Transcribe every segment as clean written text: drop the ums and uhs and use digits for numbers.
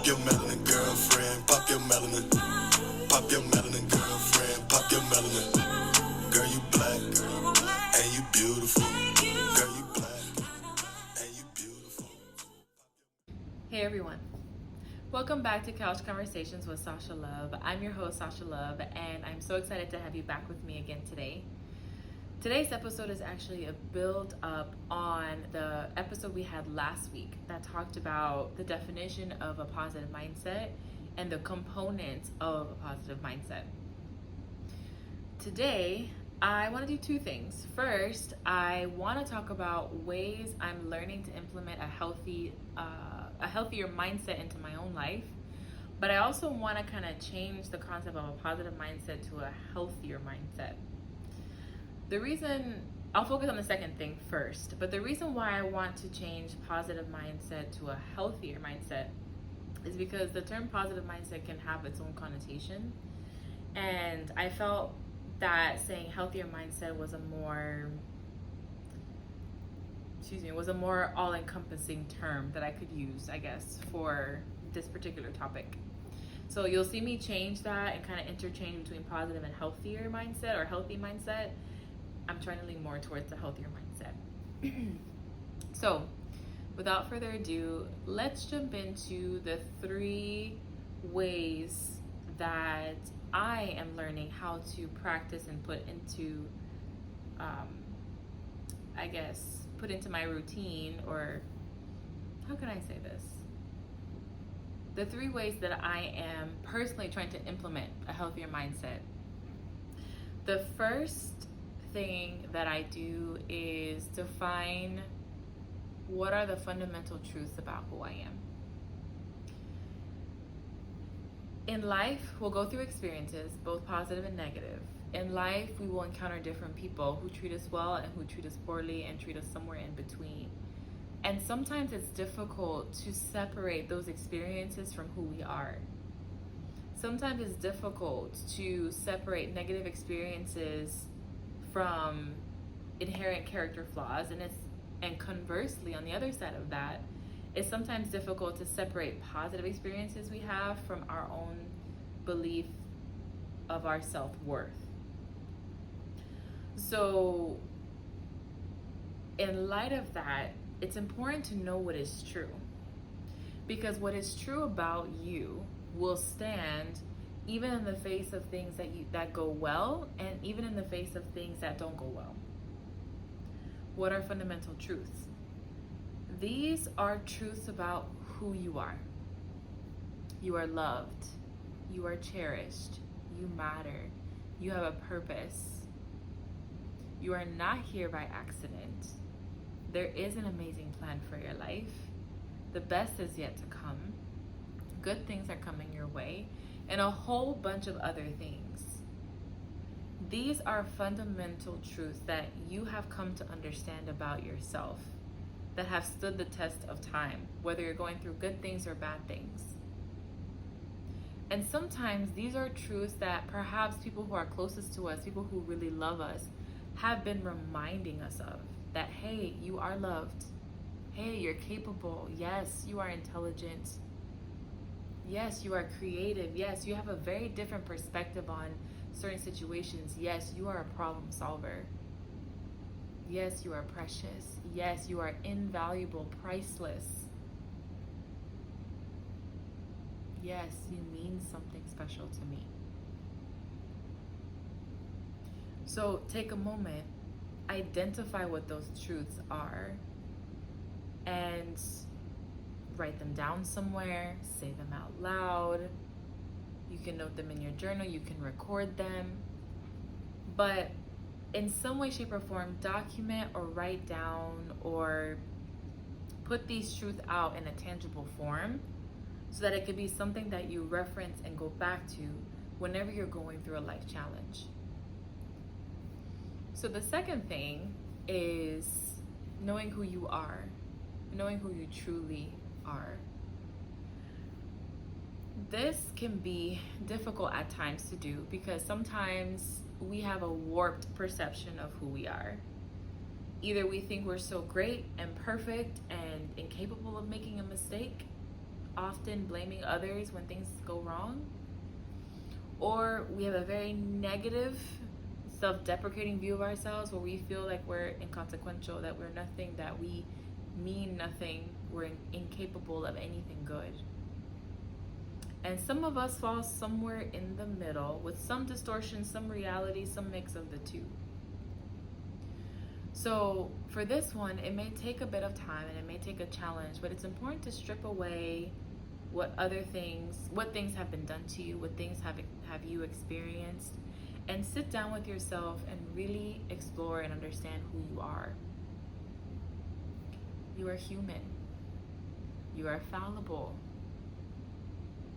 your melanin, girlfriend. Pop your melanin. Pop your melanin, girlfriend. Pop your melanin. Girl, you black. And you beautiful. Girl, you black. And you beautiful. Hey everyone. Welcome back to Couch Conversations with Sasha Love. I'm your host, Sasha Love, and I'm so excited to have you back with me again today. Today's episode is actually a build up on the episode we had last week that talked about the definition of a positive mindset and the components of a positive mindset. Today, I want to do two things. First, I want to talk about ways I'm learning to implement a healthier mindset into my own life. But I also want to kind of change the concept of a positive mindset to a healthier mindset. The reason, I'll focus on the second thing first, but the reason why I want to change positive mindset to a healthier mindset is because the term positive mindset can have its own connotation. And I felt that saying healthier mindset was a more all-encompassing term that I could use, I guess, for this particular topic. So you'll see me change that and kind of interchange between positive and healthier mindset or healthy mindset. I'm trying to lean more towards the healthier mindset. So without further ado, let's jump into the 3 ways that I am learning how to practice and put into put into my routine, or how can I say this? The 3 ways that I am personally trying to implement a healthier mindset. The first thing that I do is define what are the fundamental truths about who I am. In life, we'll go through experiences, both positive and negative. In life, we will encounter different people who treat us well and who treat us poorly and treat us somewhere in between. And sometimes it's difficult to separate those experiences from who we are. Sometimes it's difficult to separate negative experiences from inherent character flaws, and conversely, on the other side of that, it's sometimes difficult to separate positive experiences we have from our own belief of our self-worth. So in light of that, it's important to know what is true, because what is true about you will stand even in the face of things that go well, and even in the face of things that don't go well. What are fundamental truths? These are truths about who you are. You are loved. You are cherished. You matter. You have a purpose. You are not here by accident. There is an amazing plan for your life. The best is yet to come. Good things are coming your way, and a whole bunch of other things. These are fundamental truths that you have come to understand about yourself, that have stood the test of time, whether you're going through good things or bad things. And sometimes these are truths that perhaps people who are closest to us, people who really love us, have been reminding us of. That, hey, you are loved. Hey, you're capable. Yes, you are intelligent. Yes, you are creative. Yes, you have a very different perspective on certain situations. Yes, you are a problem solver. Yes, you are precious. Yes, you are invaluable, priceless. Yes, you mean something special to me. So take a moment, identify what those truths are, and write them down somewhere, say them out loud. You can note them in your journal, you can record them. But in some way, shape, or form, document or write down or put these truths out in a tangible form so that it could be something that you reference and go back to whenever you're going through a life challenge. So the second thing is knowing who you are, knowing who you truly are. This can be difficult at times to do because sometimes we have a warped perception of who we are. Either we think we're so great and perfect and incapable of making a mistake, often blaming others when things go wrong, or we have a very negative, self-deprecating view of ourselves where we feel like we're inconsequential, that we're nothing, that we mean nothing, we're incapable of anything good. And some of us fall somewhere in the middle with some distortion, some reality, some mix of the two. So for this one, it may take a bit of time and it may take a challenge, but it's important to strip away what things have been done to you, what things have you experienced, and sit down with yourself and really explore and understand who you are. You are human. You are fallible.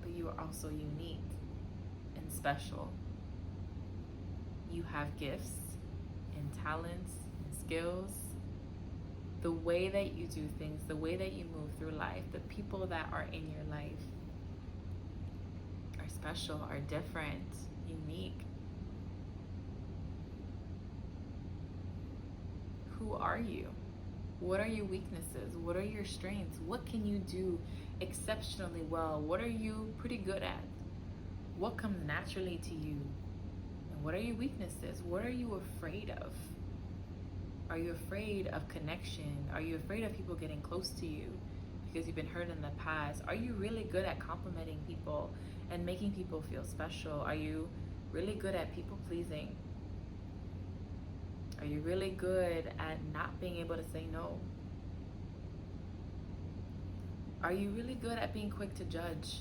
But you are also unique and special. You have gifts and talents and skills. The way that you do things, the way that you move through life, the people that are in your life are special, are different, unique. Who are you? What are your weaknesses? What are your strengths? What can you do exceptionally well? What are you pretty good at? What comes naturally to you? And what are your weaknesses? What are you afraid of? Are you afraid of connection? Are you afraid of people getting close to you because you've been hurt in the past? Are you really good at complimenting people and making people feel special? Are you really good at people pleasing? Are you really good at not being able to say no? Are you really good at being quick to judge?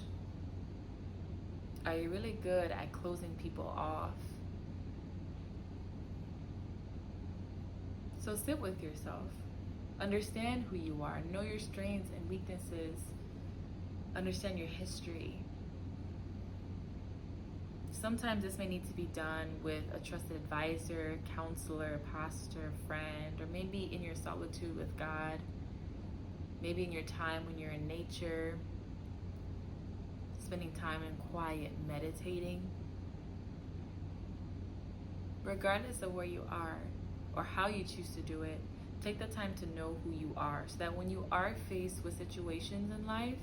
Are you really good at closing people off? So sit with yourself. Understand who you are. Know your strengths and weaknesses. Understand your history. Sometimes this may need to be done with a trusted advisor, counselor, pastor, friend, or maybe in your solitude with God. Maybe in your time when you're in nature, spending time in quiet, meditating. Regardless of where you are or how you choose to do it, take the time to know who you are so that when you are faced with situations in life,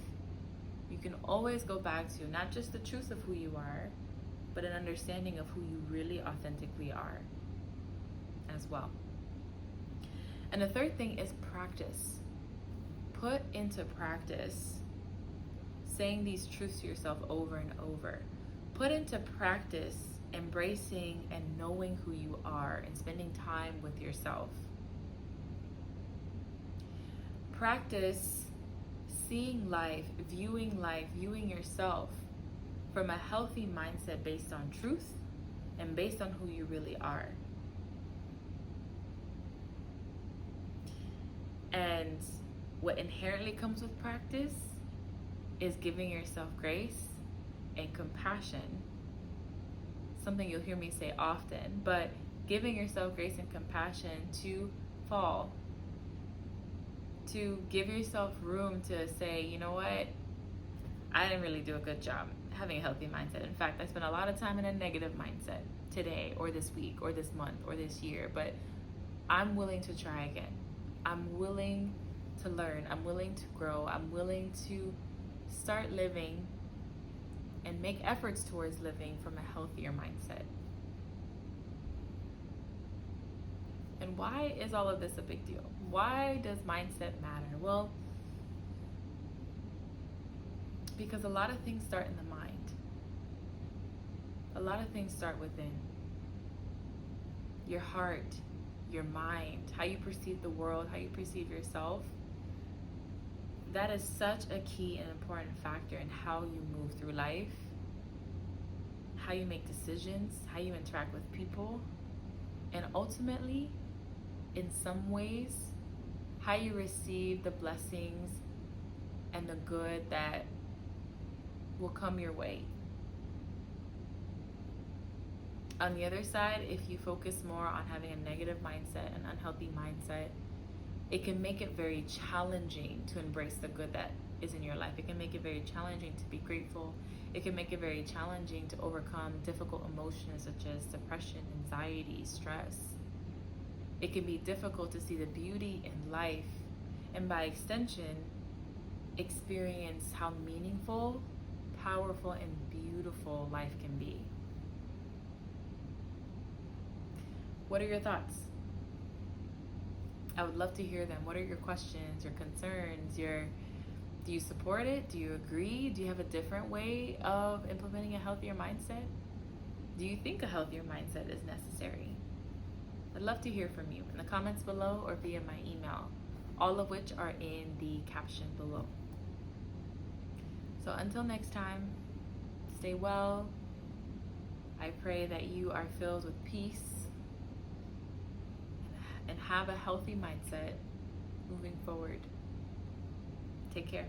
you can always go back to not just the truth of who you are, but an understanding of who you really authentically are as well. And the third thing is practice. Put into practice saying these truths to yourself over and over. Put into practice embracing and knowing who you are and spending time with yourself. Practice seeing life, viewing yourself from a healthy mindset based on truth and based on who you really are. And what inherently comes with practice is giving yourself grace and compassion. Something you'll hear me say often, but giving yourself grace and compassion to fall. To give yourself room to say, you know what? I didn't really do a good job having a healthy mindset. In fact, I spent a lot of time in a negative mindset today or this week or this month or this year, but I'm willing to try again. I'm willing to learn. I'm willing to grow. I'm willing to start living and make efforts towards living from a healthier mindset. And why is all of this a big deal? Why does mindset matter? Well, because a lot of things start in the mind. A lot of things start within. Your heart, your mind, how you perceive the world, how you perceive yourself. That is such a key and important factor in how you move through life, how you make decisions, how you interact with people, and ultimately, in some ways, how you receive the blessings and the good that will come your way. On the other side, if you focus more on having a negative mindset, an unhealthy mindset, it can make it very challenging to embrace the good that is in your life. It can make it very challenging to be grateful. It can make it very challenging to overcome difficult emotions such as depression, anxiety, stress. It can be difficult to see the beauty in life, and by extension, experience how meaningful, powerful, and beautiful life can be. What are your thoughts? I would love to hear them. What are your questions, your concerns, do you support it? Do you agree? Do you have a different way of implementing a healthier mindset? Do you think a healthier mindset is necessary? I'd love to hear from you in the comments below or via my email, all of which are in the caption below. So until next time, stay well. I pray that you are filled with peace and have a healthy mindset moving forward. Take care.